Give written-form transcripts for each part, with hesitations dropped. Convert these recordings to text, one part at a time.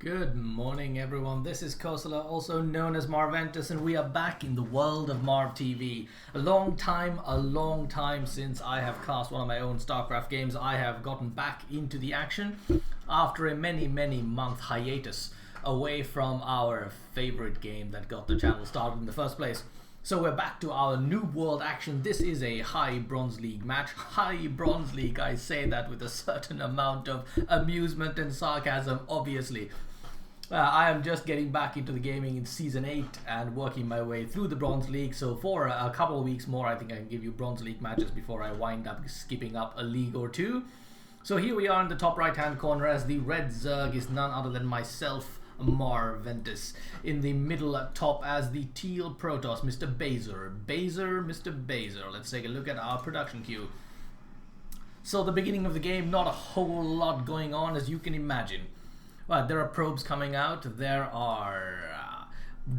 Good morning everyone, this is Kosala, also known as MarvTV, and we are back in the world of MarvTV. A long time since I have cast one of my own Starcraft games. I have gotten back into the action after a many month hiatus away from our favorite game that got the channel started in the first place. So we're back to our new world action. This is a high bronze league match. High bronze league, I say that with a certain amount of amusement and sarcasm, obviously. I am just getting back into the gaming in Season 8 and working my way through the Bronze League. So for a couple of weeks more, I think I can give you Bronze League matches before I wind up skipping up a league or two. So here we are in the top right hand corner as the red Zerg is none other than myself, MarvTV. In the middle top as the teal Protoss, Mr. Mr. Baser. Let's take a look at our production queue. So the beginning of the game, not a whole lot going on as you can imagine. Well, there are probes coming out, there are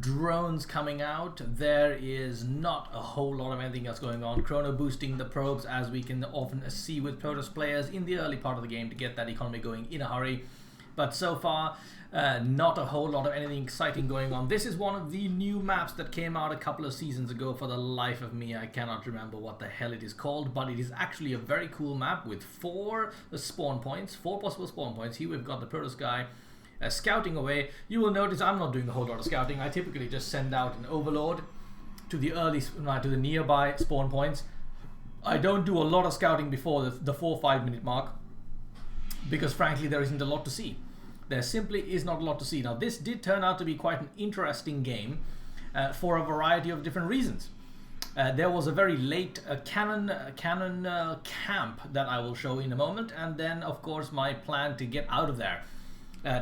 drones coming out, there is not a whole lot of anything else going on. Chrono boosting the probes, as we can often see with Protoss players in the early part of the game to get that economy going in a hurry. But so far, not a whole lot of anything exciting going on. This is one of the new maps that came out a couple of seasons ago. For the life of me, I cannot remember what the hell it is called, but it is actually a very cool map with four spawn points, four possible spawn points. Here we've got the Protoss guy scouting away. You will notice I'm not doing a whole lot of scouting. I typically just send out an overlord to the nearby spawn points. I don't do a lot of scouting before the 4-5 minute mark because frankly there isn't a lot to see. There simply is not a lot to see. Now this did turn out to be quite an interesting game for a variety of different reasons. There was a very late cannon camp that I will show in a moment, and then of course my plan to get out of there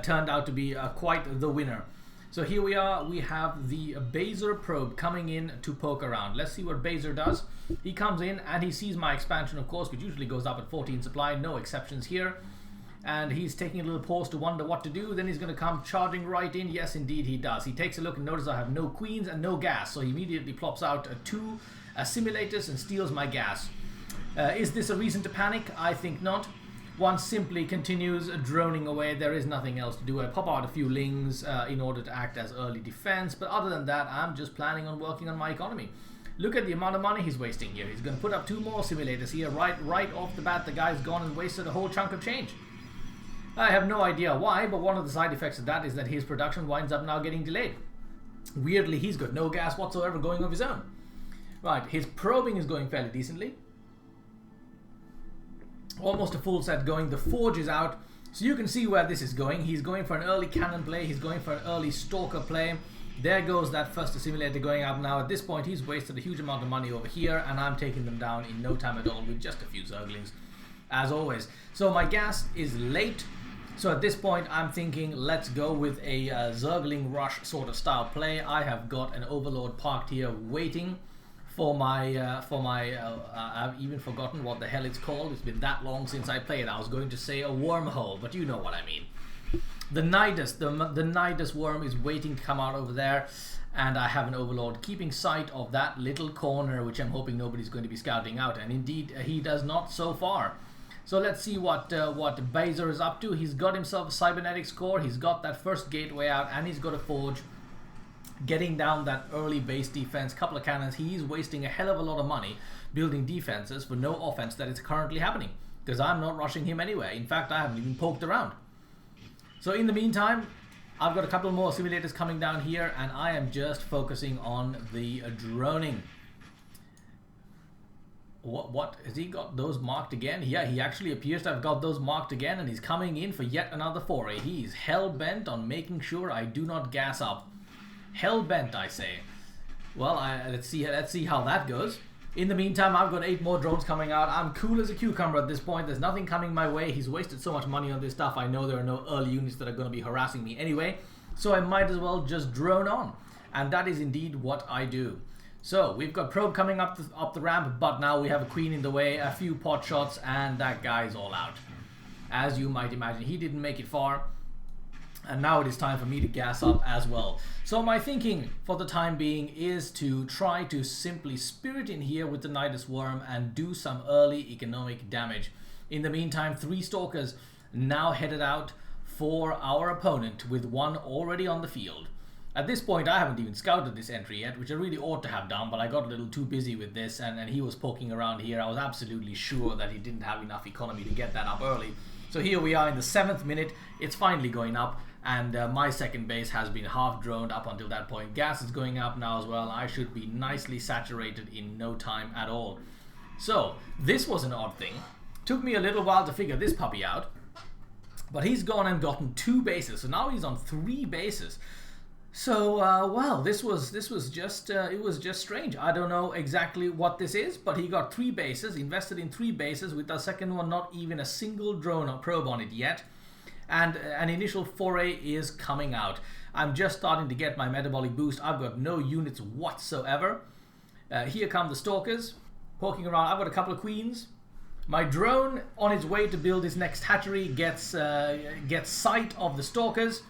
turned out to be quite the winner. So here we are, we have the Baser probe coming in to poke around. Let's see what Baser does. He comes in and he sees my expansion, of course, which usually goes up at 14 supply, no exceptions here. And he's taking a little pause to wonder what to do. Then he's going to come charging right in. Yes, indeed he does. He takes a look and notices I have no queens and no gas. So he immediately plops out two simulators and steals my gas. Is this a reason to panic? I think not. One simply continues droning away. There is nothing else to do. I pop out a few lings in order to act as early defense. But other than that, I'm just planning on working on my economy. Look at the amount of money he's wasting here. He's going to put up two more simulators here. Right off the bat, the guy's gone and wasted a whole chunk of change. I have no idea why, but one of the side effects of that is that his production winds up now getting delayed. Weirdly, he's got no gas whatsoever going of his own. Right, his probing is going fairly decently. Almost a full set going. The forge is out, so you can see where this is going. He's going for an early cannon play. He's going for an early stalker play. There goes that first simulator going up now. At this point, he's wasted a huge amount of money over here, and I'm taking them down in no time at all with just a few zerglings, as always. So my gas is late. So at this point, I'm thinking, let's go with a Zergling Rush sort of style play. I have got an Overlord parked here waiting for my, I've even forgotten what the hell it's called. It's been that long since I played. I was going to say a wormhole, but you know what I mean. The Nidus, the Nidus worm is waiting to come out over there. And I have an Overlord keeping sight of that little corner, which I'm hoping nobody's going to be scouting out. And indeed, he does not so far. So let's see what Baser is up to. He's got himself a cybernetics core. He's got that first gateway out, and he's got a forge. Getting down that early base defense, couple of cannons. He's wasting a hell of a lot of money building defenses for no offense that is currently happening, because I'm not rushing him anywhere. In fact, I haven't even poked around. So in the meantime, I've got a couple more simulators coming down here, and I am just focusing on the droning. What has he got those marked again? Yeah, he actually appears to have got those marked again, and he's coming in for yet another foray. He's hell-bent on making sure I do not gas up. Hell-bent, I say. Well, let's see how that goes. In the meantime, I've got 8 more drones coming out. I'm cool as a cucumber at this point. There's nothing coming my way. He's wasted so much money on this stuff. I know there are no early units that are going to be harassing me anyway, so I might as well just drone on. And that is indeed what I do. So we've got probe coming up the ramp, but now we have a queen in the way, a few pot shots, and that guy's all out. As you might imagine, he didn't make it far, and now it is time for me to gas up as well. So my thinking for the time being is to try to simply spirit in here with the Nidus worm and do some early economic damage. In the meantime, 3 stalkers now headed out for our opponent with one already on the field. At this point, I haven't even scouted this entry yet, which I really ought to have done, but I got a little too busy with this, and he was poking around here. I was absolutely sure that he didn't have enough economy to get that up early. So here we are in the 7th minute. It's finally going up, and my second base has been half droned up until that point. Gas is going up now as well. I should be nicely saturated in no time at all. So this was an odd thing. Took me a little while to figure this puppy out, but he's gone and gotten 2 bases. So now he's on 3 bases. So, well, this was just, it was just strange. I don't know exactly what this is, but he got 3 bases, invested in 3 bases, with the second one not even a single drone or probe on it yet. And an initial foray is coming out. I'm just starting to get my metabolic boost. I've got no units whatsoever. Here come the stalkers, poking around. I've got a couple of queens. My drone, on its way to build his next hatchery, gets sight of the stalkers.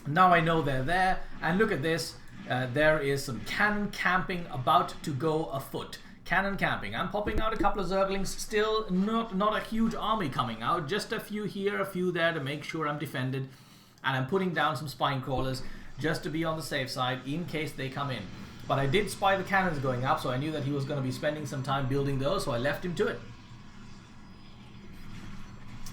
Now I know they're there, and look at this, there is some cannon camping about to go afoot. Cannon camping. I'm popping out a couple of zerglings, still not a huge army coming out, just a few here, a few there to make sure I'm defended, and I'm putting down some spine crawlers just to be on the safe side in case they come in. But I did spy the cannons going up, so I knew that he was going to be spending some time building those, so I left him to it.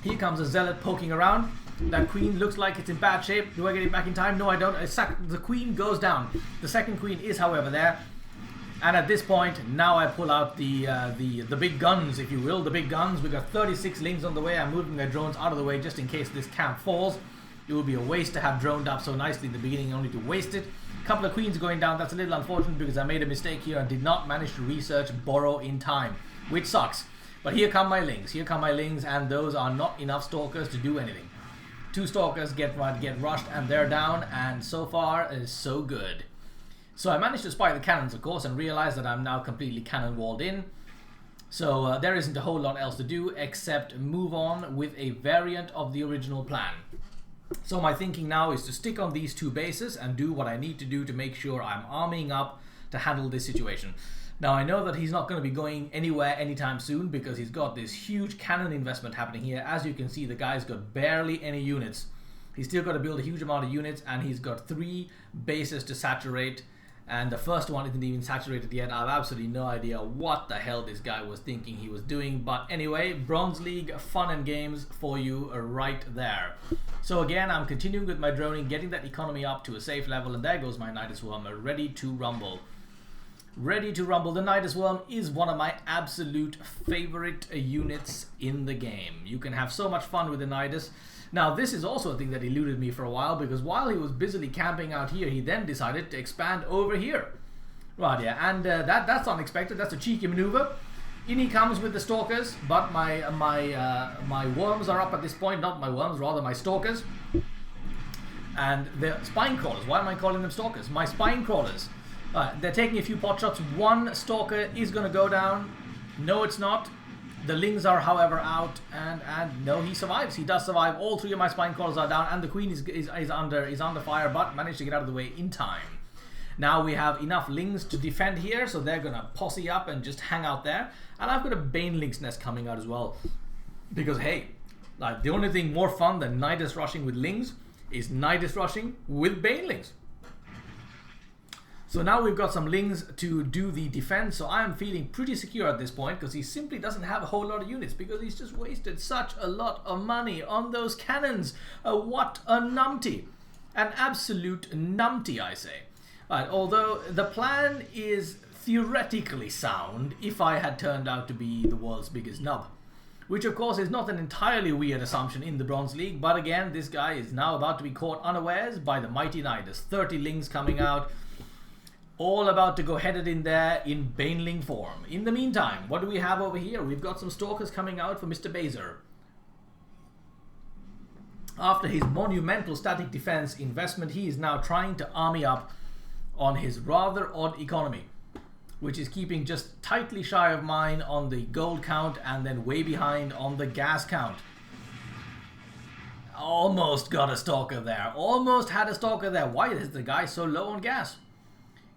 Here comes a zealot poking around. That queen looks like it's in bad shape. Do I get it back in time? No, I don't. The queen goes down. The second queen is, however, there. And at this point, now I pull out the big guns, if you will. The big guns. We've got 36 lings on the way. I'm moving their drones out of the way just in case this camp falls. It would be a waste to have droned up so nicely in the beginning, only to waste it. A couple of queens going down. That's a little unfortunate because I made a mistake here and did not manage to research borrow in time, which sucks. But here come my lings. Here come my lings, and those are not enough stalkers to do anything. 2 stalkers get rushed, and they're down, and so far is so good. So I managed to spy the cannons, of course, and realize that I'm now completely cannon walled in. So there isn't a whole lot else to do except move on with a variant of the original plan. So my thinking now is to stick on these 2 bases and do what I need to do to make sure I'm arming up to handle this situation. Now I know that he's not going to be going anywhere anytime soon because he's got this huge cannon investment happening here. As you can see, the guy's got barely any units. He's still got to build a huge amount of units, and he's got 3 bases to saturate, and the first one isn't even saturated yet. I have absolutely no idea what the hell this guy was thinking he was doing, but anyway, Bronze League fun and games for you right there. So again, I'm continuing with my droning, getting that economy up to a safe level, and there goes my Nidus Worm, ready to rumble. Ready to rumble. The Nidus Worm is one of my absolute favorite units in the game. You can have so much fun with the Nidus. Now, this is also a thing that eluded me for a while, because while he was busily camping out here, he then decided to expand over here. Right, yeah, and that's unexpected. That's a cheeky maneuver. In he comes with the stalkers, but my worms are up at this point. Not my worms, rather my stalkers. And they're spine crawlers. Why am I calling them stalkers? My spine crawlers. They're taking a few pot shots. One stalker is going to go down. No, it's not. The lings are, however, out, and no, he survives. He does survive. All 3 of my spine crawlers are down, and the queen is under fire, but managed to get out of the way in time. Now we have enough lings to defend here, so they're going to posse up and just hang out there. And I've got a Baneling's nest coming out as well, because hey, like the only thing more fun than Nidus rushing with lings is Nidus rushing with Banelings. So now we've got some lings to do the defense, so I am feeling pretty secure at this point because he simply doesn't have a whole lot of units because he's just wasted such a lot of money on those cannons. What a numpty. An absolute numpty, I say. Right, although the plan is theoretically sound if I had turned out to be the world's biggest nub. Which of course is not an entirely weird assumption in the Bronze League, but again, this guy is now about to be caught unawares by the mighty Nidus. 30 lings coming out. All about to go headed in there in Baneling form. In the meantime, what do we have over here? We've got some stalkers coming out for Mr. Baser. After his monumental static defense investment, he is now trying to army up on his rather odd economy, which is keeping just tightly shy of mine on the gold count and then way behind on the gas count. Almost got a stalker there. Almost had a stalker there. Why is the guy so low on gas?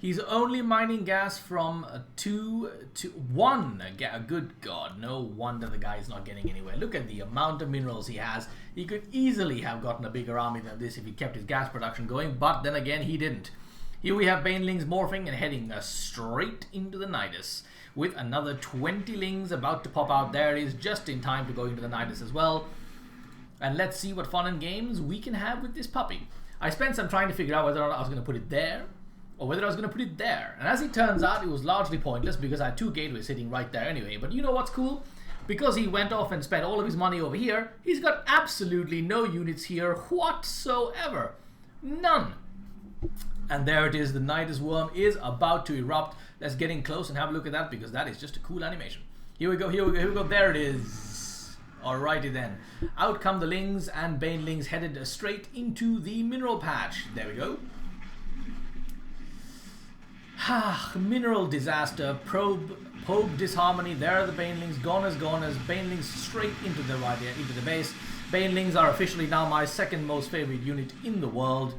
He's only mining gas from 2 to 1. Good God, no wonder the guy is not getting anywhere. Look at the amount of minerals he has. He could easily have gotten a bigger army than this if he kept his gas production going, but then again, he didn't. Here we have banelings morphing and heading straight into the Nidus, with another 20 lings about to pop out. There is just in time to go into the Nidus as well. And let's see what fun and games we can have with this puppy. I spent some trying to figure out whether or not I was going to put it there, or whether I was going to put it there. And as it turns out, it was largely pointless because I had 2 gateways sitting right there anyway. But you know what's cool? Because he went off and spent all of his money over here, he's got absolutely no units here whatsoever. None. And there it is, the Nidus worm is about to erupt. Let's get in close and have a look at that because that is just a cool animation. Here we go, here we go, here we go. There it is. Alrighty then. Out come the lings and banelings headed straight into the mineral patch. There we go. Mineral disaster, probe disharmony. There are the banelings, goners, banelings straight into the base. Banelings are officially now my second most favorite unit in the world,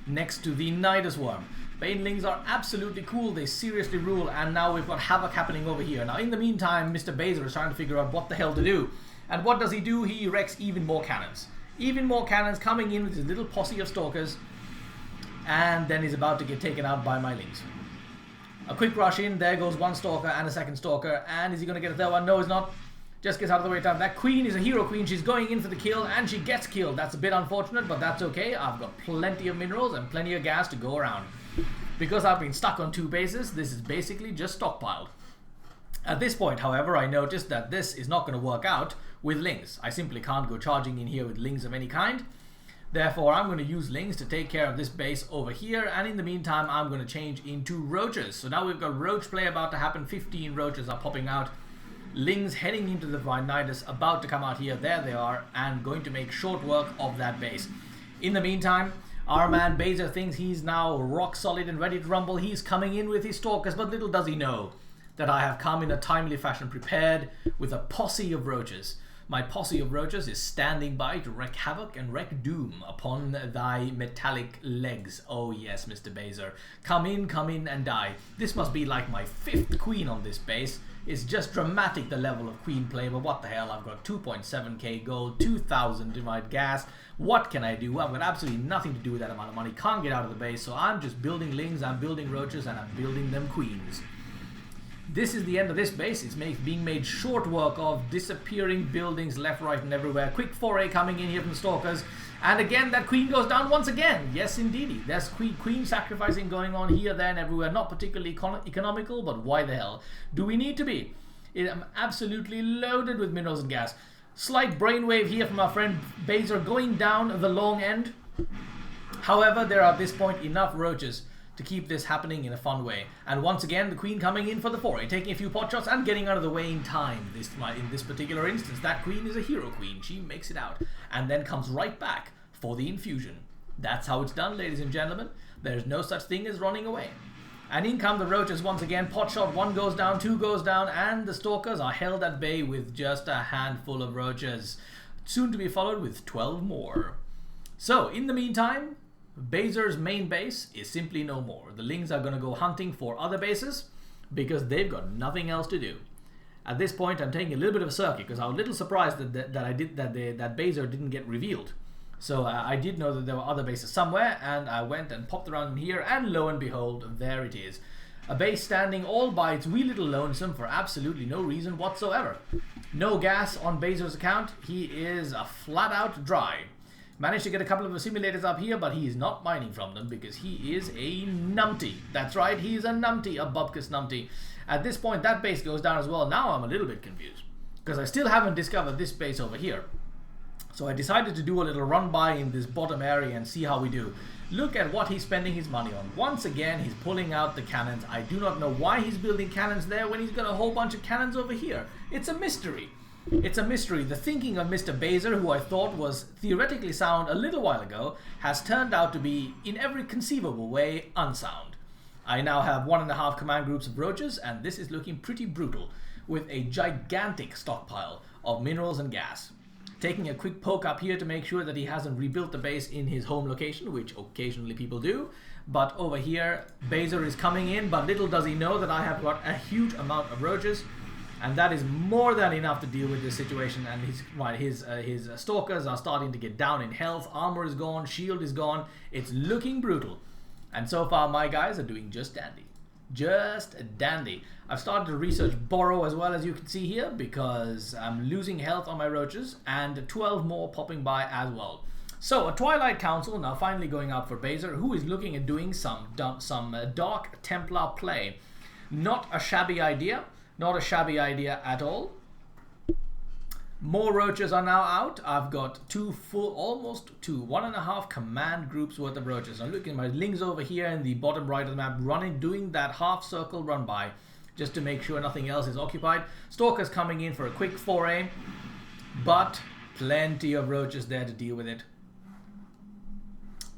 next to the Nidus worm. Banelings are absolutely cool, they seriously rule, and now we've got havoc happening over here. Now in the meantime, Mr. Baser is trying to figure out what the hell to do. And what does he do? He erects even more cannons. Even more cannons coming in with his little posse of stalkers, and then he's about to get taken out by my lings. A quick rush in, there goes one stalker and a second stalker, and is he going to get a third one? No, he's not. Just gets out of the way of time. That queen is a hero queen, she's going in for the kill, and she gets killed. That's a bit unfortunate, but that's okay. I've got plenty of minerals and plenty of gas to go around. Because I've been stuck on 2 bases, this is basically just stockpiled. At this point, however, I noticed that this is not going to work out with lings. I simply can't go charging in here with lings of any kind. Therefore, I'm going to use lings to take care of this base over here, and in the meantime, I'm going to change into roaches. So now we've got roach play about to happen. 15 roaches are popping out. Lings heading into the Nidus, about to come out here. There they are, and going to make short work of that base. In the meantime, our man Baser thinks he's now rock solid and ready to rumble. He's coming in with his stalkers, but little does he know that I have come in a timely fashion prepared with a posse of roaches. My posse of roaches is standing by to wreak havoc and wreak doom upon thy metallic legs. Oh yes, Mr. Baser. Come in and die. This must be like my 5th queen on this base. It's just dramatic, the level of queen play, but what the hell, I've got 2.7k gold, 2,000 divide gas. What can I do? I've got absolutely nothing to do with that amount of money. Can't get out of the base, so I'm just building lings, I'm building roaches, and I'm building them queens. This is the end of this base. It's being made short work of, disappearing buildings left, right, and everywhere. Quick foray coming in here from the stalkers. And again, that queen goes down once again. Yes, indeedy. There's queen sacrificing going on here, there, and everywhere. Not particularly economical, but why the hell do we need to be? I'm absolutely loaded with minerals and gas. Slight brainwave here from our friend Baser going down the long end. However, there are at this point enough roaches to keep this happening in a fun way. And once again, the queen coming in for the foray, taking a few pot shots and getting out of the way in time. In this particular instance, that queen is a hero queen. She makes it out and then comes right back for the infusion. That's how it's done, ladies and gentlemen. There's no such thing as running away. And in come the roaches once again. Pot shot, 1 goes down, 2 goes down, and the stalkers are held at bay with just a handful of roaches. Soon to be followed with 12 more. So, in the meantime, Baser's main base is simply no more. The lings are going to go hunting for other bases because they've got nothing else to do. At this point, I'm taking a little bit of a circuit because I was a little surprised that Baser didn't get revealed. So I did know that there were other bases somewhere, and I went and popped around in here, and lo and behold, there it is. A base standing all by its wee little lonesome for absolutely no reason whatsoever. No gas on Baser's account. He is a flat out dry. Managed to get a couple of simulators up here, but he is not mining from them because he is a numpty. That's right, he's a numpty, a bupkis numpty. At this point, that base goes down as well. Now I'm a little bit confused because I still haven't discovered this base over here. So I decided to do a little run by in this bottom area and see how we do. Look at what he's spending his money on. Once again, he's pulling out the cannons. I do not know why he's building cannons there when he's got a whole bunch of cannons over here. It's a mystery. It's a mystery. The thinking of Mr. Baser, who I thought was theoretically sound a little while ago, has turned out to be, in every conceivable way, unsound. I now have 1.5 command groups of roaches, and this is looking pretty brutal, with a gigantic stockpile of minerals and gas. Taking a quick poke up here to make sure that he hasn't rebuilt the base in his home location, which occasionally people do. But over here, Baser is coming in, but little does he know that I have got a huge amount of roaches, and that is more than enough to deal with this situation. And his stalkers are starting to get down in health. Armor is gone, shield is gone. It's looking brutal. And so far, my guys are doing just dandy. Just dandy. I've started to research Borrow as well, as you can see here, because I'm losing health on my roaches, and 12 more popping by as well. So a Twilight Council now finally going up for Baser, who is looking at doing some Dark Templar play. Not a shabby idea. Not a shabby idea at all. More roaches are now out. I've got almost 1.5 command groups worth of roaches. I'm looking at my links over here in the bottom right of the map, doing that half circle run by, just to make sure nothing else is occupied. Stalkers coming in for a quick foray, but plenty of roaches there to deal with it.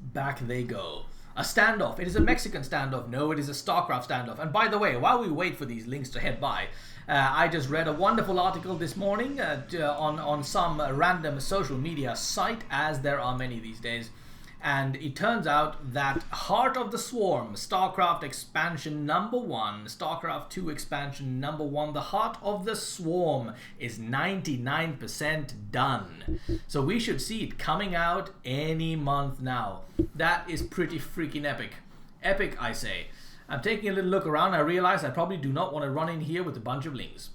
Back they go. A standoff. It is a Mexican standoff. No, it is a Starcraft standoff. And by the way, while we wait for these links to head by, I just read a wonderful article this morning on some random social media site, as there are many these days. And it turns out that Heart of the Swarm, Starcraft expansion #1, Starcraft2 expansion #1, the Heart of the Swarm is 99% done. So we should see it coming out any month now. That is pretty freaking epic. Epic, I say. I'm taking a little look around. I realize I probably do not want to run in here with a bunch of lings.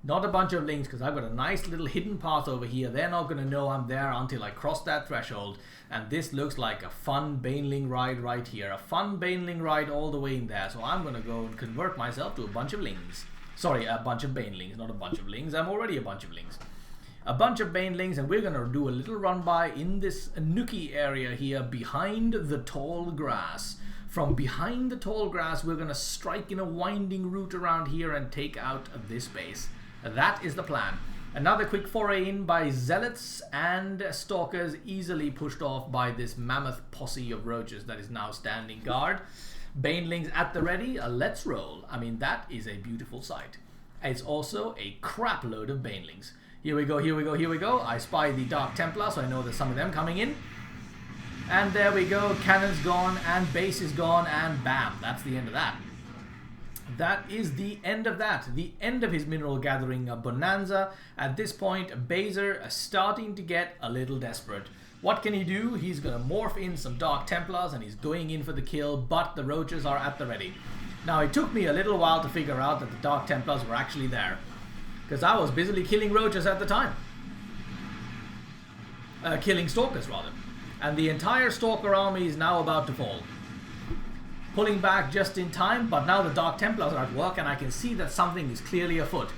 Not a bunch of lings, because I've got a nice little hidden path over here. They're not going to know I'm there until I cross that threshold. And this looks like a fun Baneling ride right here. A fun Baneling ride all the way in there. So I'm going to go and convert myself to a bunch of lings. Sorry, a bunch of Banelings, not a bunch of lings. I'm already a bunch of lings. A bunch of Banelings, and we're going to do a little run by in this nookie area here behind the tall grass. From behind the tall grass, we're going to strike in a winding route around here and take out this base. That is the plan. Another quick foray in by Zealots and Stalkers, easily pushed off by this mammoth posse of roaches that is now standing guard. Banelings at the ready. Let's roll. I mean, that is a beautiful sight. It's also a crap load of Banelings. Here we go, here we go, here we go. I spy the Dark Templar, so I know there's some of them coming in. And there we go. Cannon's gone, and base is gone, and bam. That's the end of that. That is the end of that. The end of his mineral gathering bonanza. At this point, Baser is starting to get a little desperate. What can he do? He's going to morph in some Dark Templars, and he's going in for the kill, but the roaches are at the ready. Now, it took me a little while to figure out that the Dark Templars were actually there, because I was busily killing roaches at the time. Killing Stalkers, rather. And the entire Stalker army is now about to fall. Pulling back just in time, but now the Dark Templars are at work, and I can see that something is clearly afoot.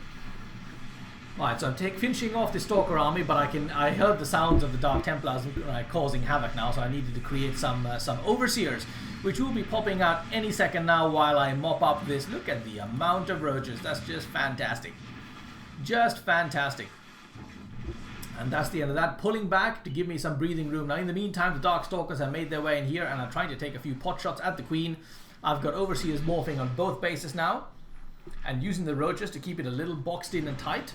Right, so I'm finishing off the Stalker army, but I heard the sounds of the Dark Templars causing havoc now, so I needed to create some Overseers, which will be popping out any second now while I mop up this. Look at the amount of roaches. That's just fantastic. Just fantastic. And that's the end of that. Pulling back to give me some breathing room. Now, in the meantime, the Dark Stalkers have made their way in here, and I'm trying to take a few pot shots at the Queen. I've got Overseers morphing on both bases now, and using the roaches to keep it a little boxed in and tight.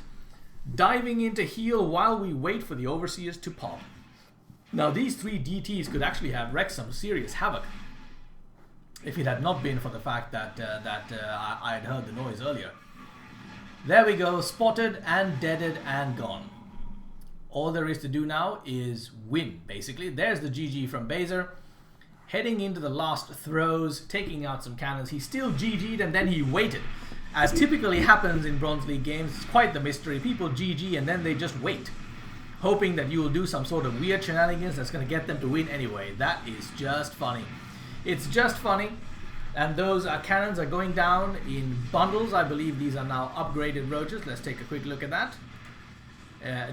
Diving into heal while we wait for the Overseers to pop. Now, these 3 DTs could actually have wreaked some serious havoc if it had not been for the fact that I had heard the noise earlier. There we go. Spotted and deaded and gone. All there is to do now is win, basically. There's the GG from Baser. Heading into the last throws, taking out some cannons. He still GG'd, and then he waited. As typically happens in Bronze League games, it's quite the mystery. People GG and then they just wait, hoping that you will do some sort of weird shenanigans that's going to get them to win anyway. That is just funny. It's just funny. And those cannons are going down in bundles. I believe these are now upgraded roaches. Let's take a quick look at that.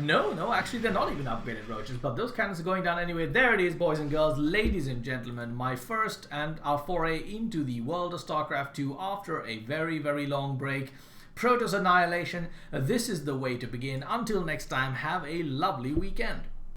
No, actually they're not even upgraded roaches, but those cannons are going down anyway. There it is, boys and girls, ladies and gentlemen, my first and our foray into the world of StarCraft 2 after a very, very long break. Protoss Annihilation, this is the way to begin. Until next time, have a lovely weekend.